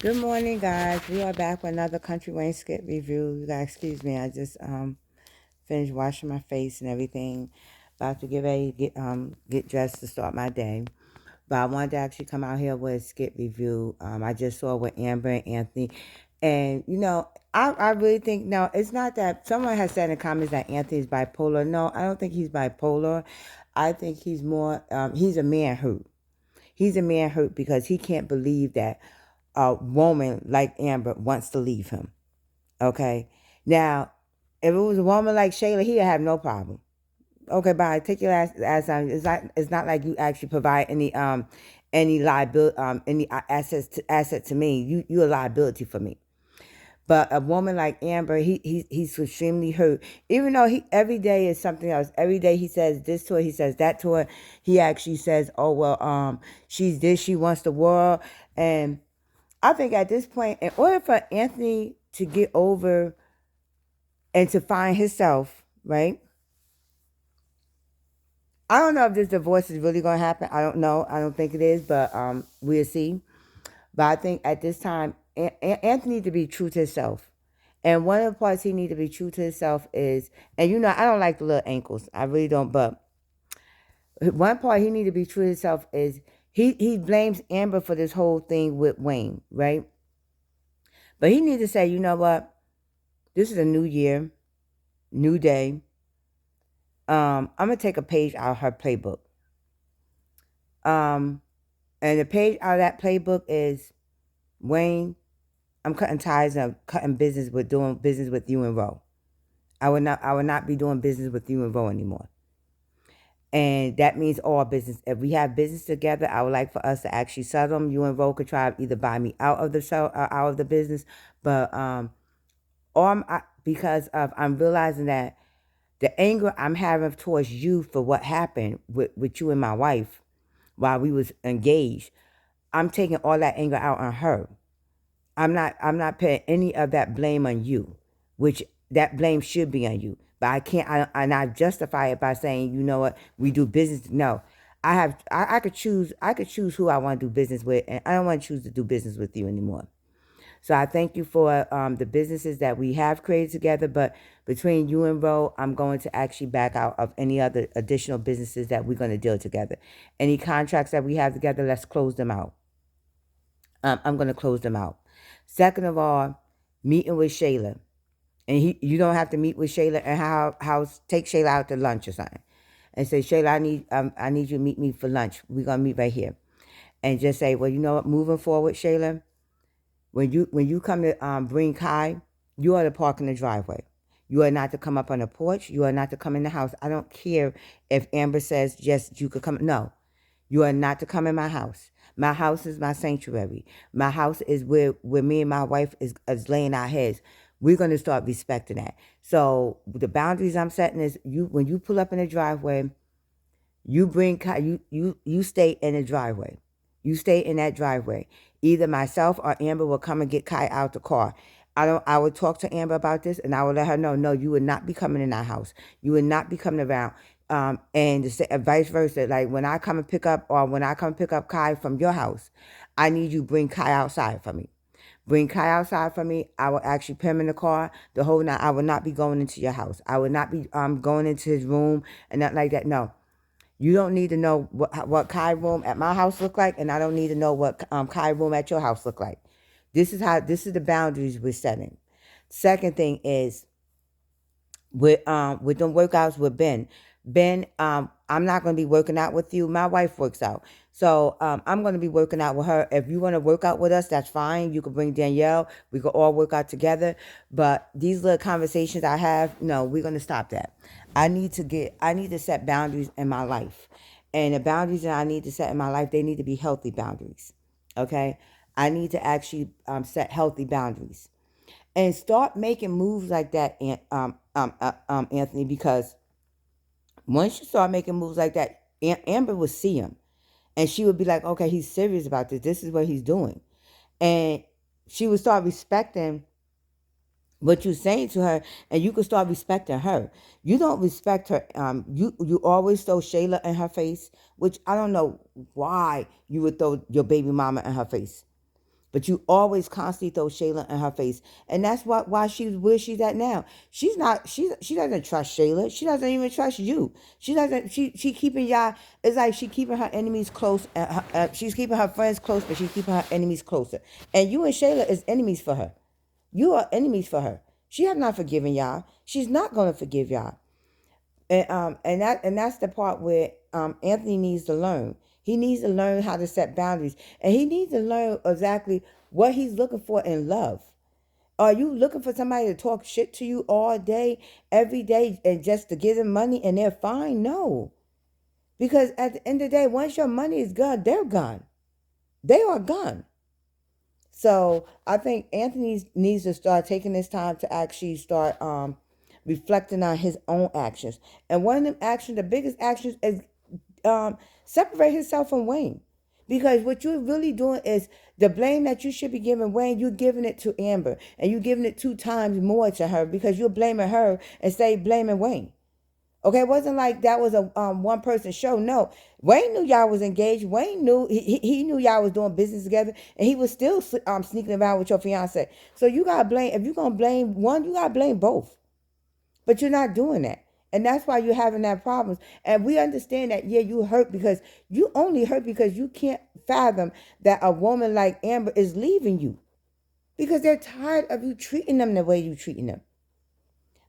Good morning, guys. We are back with another Country Wayne skit review. You guys, excuse me. I just finished washing my face and everything. About to get ready to get dressed to start my day. But I wanted to actually come out here with a skit review. I just saw with Amber and Anthony, and I really think no, it's not that. Someone has said in the comments that Anthony's bipolar. No, I don't think he's bipolar. I think he's more. He's a man hurt. He's a man hurt because he can't believe that a woman like Amber wants to leave him. Okay. Now, if it was a woman like Shayla, he'd have no problem. Okay, bye. Take your ass on. It's not like you actually provide any liability any asset to me. You're a liability for me. But a woman like Amber, he's extremely hurt. Even though he every day is something else. Every day he says this to her, he says that to her. He actually says, "Oh well, she's this. She wants the world." And I think at this point, in order for Anthony to get over and to find himself, right? I don't know if this divorce is really going to happen. I don't know. I don't think it is, but we'll see. But I think at this time, Anthony need to be true to himself. And one of the parts he need to be true to himself is, and I don't like the little ankles. I really don't. But one part he need to be true to himself is he blames Amber for this whole thing with Wayne, right? But he need to say, you know what? This is a new year, new day. I'm gonna take a page out of her playbook. Um, and the page out of that playbook is Wayne. I'm cutting ties and I'm cutting business with doing business with you and Roe. I would not be doing business with you and Roe anymore. And that means all business. If we have business together, I would like for us to actually settle them. You and Roe could try to either buy me out of the show, out of the business, but because of I'm realizing that the anger I'm having towards you for what happened with you and my wife while we was engaged, I'm taking all that anger out on her. I'm not putting any of that blame on you, which that blame should be on you. But I can't and I justify it by saying, you know what, we do business. No. I could choose who I want to do business with, and I don't want to choose to do business with you anymore. So I thank you for the businesses that we have created together. But between you and Ro, I'm going to actually back out of any other additional businesses that we're going to deal together. Any contracts that we have together, let's close them out. I'm going to close them out. Second of all, meeting with Shayla. And you don't have to meet with Shayla and house. Take Shayla out to lunch or something, and say, Shayla, I need you to meet me for lunch. We're gonna meet right here, and just say, well, you know what? Moving forward, Shayla, when you come to bring Kai, you are to park in the driveway. You are not to come up on the porch. You are not to come in the house. I don't care if Amber says yes, you could come. No, you are not to come in my house. My house is my sanctuary. My house is where me and my wife is laying our heads. We're going to start respecting that. So the boundaries I'm setting is you when you pull up in the driveway, you bring Kai, you stay in the driveway. You stay in that driveway. Either myself or Amber will come and get Kai out the car. I would talk to Amber about this and I would let her know, no, you would not be coming in our house. You would not be coming around. Vice versa. Like when I come and pick up or when I come pick up Kai from your house, I need you bring Kai outside for me. Bring Kai outside for me. I will actually put him in the car the whole night. I will not be going into your house. I would not be going into his room and not like that. No. You don't need to know what Kai room at my house look like, and I don't need to know what Kai room at your house look like. This is the boundaries we're setting. Second thing is with them workouts with Ben. Ben, I'm not going to be working out with you. My wife works out. So I'm going to be working out with her. If you want to work out with us, that's fine. You can bring Danielle. We can all work out together. But these little conversations I have, no, we're going to stop that. I need to set boundaries in my life. And the boundaries that I need to set in my life, they need to be healthy boundaries. Okay? I need to actually set healthy boundaries and start making moves like that, Anthony. Because once you start making moves like that, Amber would see him, and she would be like, "Okay, he's serious about this. This is what he's doing," and she would start respecting what you're saying to her, and you could start respecting her. You don't respect her. You always throw Shayla in her face, which I don't know why you would throw your baby mama in her face. But you always constantly throw Shayla in her face. And that's why she's where she's at now. She doesn't trust Shayla. She doesn't even trust you. She keeping y'all, it's like she keeping her enemies close. She's keeping her friends close, but she's keeping her enemies closer. And you and Shayla is enemies for her. You are enemies for her. She has not forgiven y'all. She's not gonna forgive y'all. And that's the part where Anthony needs to learn. He needs to learn how to set boundaries, and he needs to learn exactly what he's looking for in love. Are you looking for somebody to talk shit to you all day, every day, and just to give them money and they're fine? No, because at the end of the day, once your money is gone, they're gone. They are gone. So I think Anthony needs to start taking this time to actually start reflecting on his own actions. And one of them actions, the biggest actions, is separate himself from Wayne. Because what you're really doing is the blame that you should be giving Wayne, you're giving it to Amber. And you're giving it 2 times more to her because you're blaming her instead of blaming Wayne. Okay, it wasn't like that was a one person show. No, Wayne knew y'all was engaged. Wayne knew he knew y'all was doing business together, and he was still sneaking around with your fiance. So you gotta blame. If you're gonna blame one, you gotta blame both. But you're not doing that, and that's why you're having that problems. And we understand that. Yeah, you hurt because you only hurt because you can't fathom that a woman like Amber is leaving you because they're tired of you treating them the way you treating them.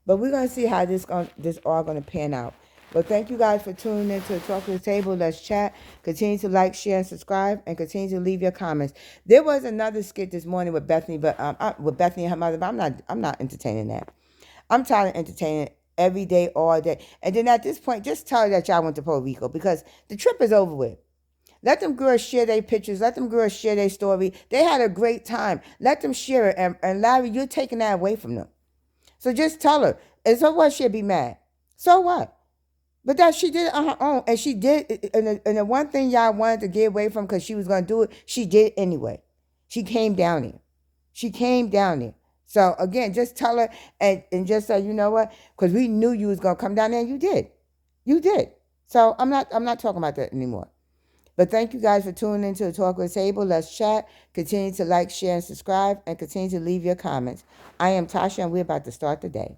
But we're going to see how this all going to pan out. But thank you guys for tuning in to the Talk to the Table. Let's chat. Continue to like, share, and subscribe, and continue to leave your comments. There was another skit this morning with Bethany, but with Bethany and her mother. But I'm not entertaining that. I'm tired of entertaining every day, all day. And then at this point, just tell her that y'all went to Puerto Rico because the trip is over with. Let them girls share their pictures. Let them girls share their story. They had a great time. Let them share it. And Larry, you're taking that away from them. So just tell her. And so what? She'll be mad. So what? But that she did it on her own. And she did. And the one thing y'all wanted to get away from because she was going to do it, she did it anyway. She came down there. She came down there. So again, just tell her and just say, you know what? Because we knew you was going to come down there and you did. You did. So I'm not talking about that anymore. But thank you guys for tuning into the Talk with the Table. Let's chat. Continue to like, share, and subscribe, and continue to leave your comments. I am Tasha, and we're about to start the day.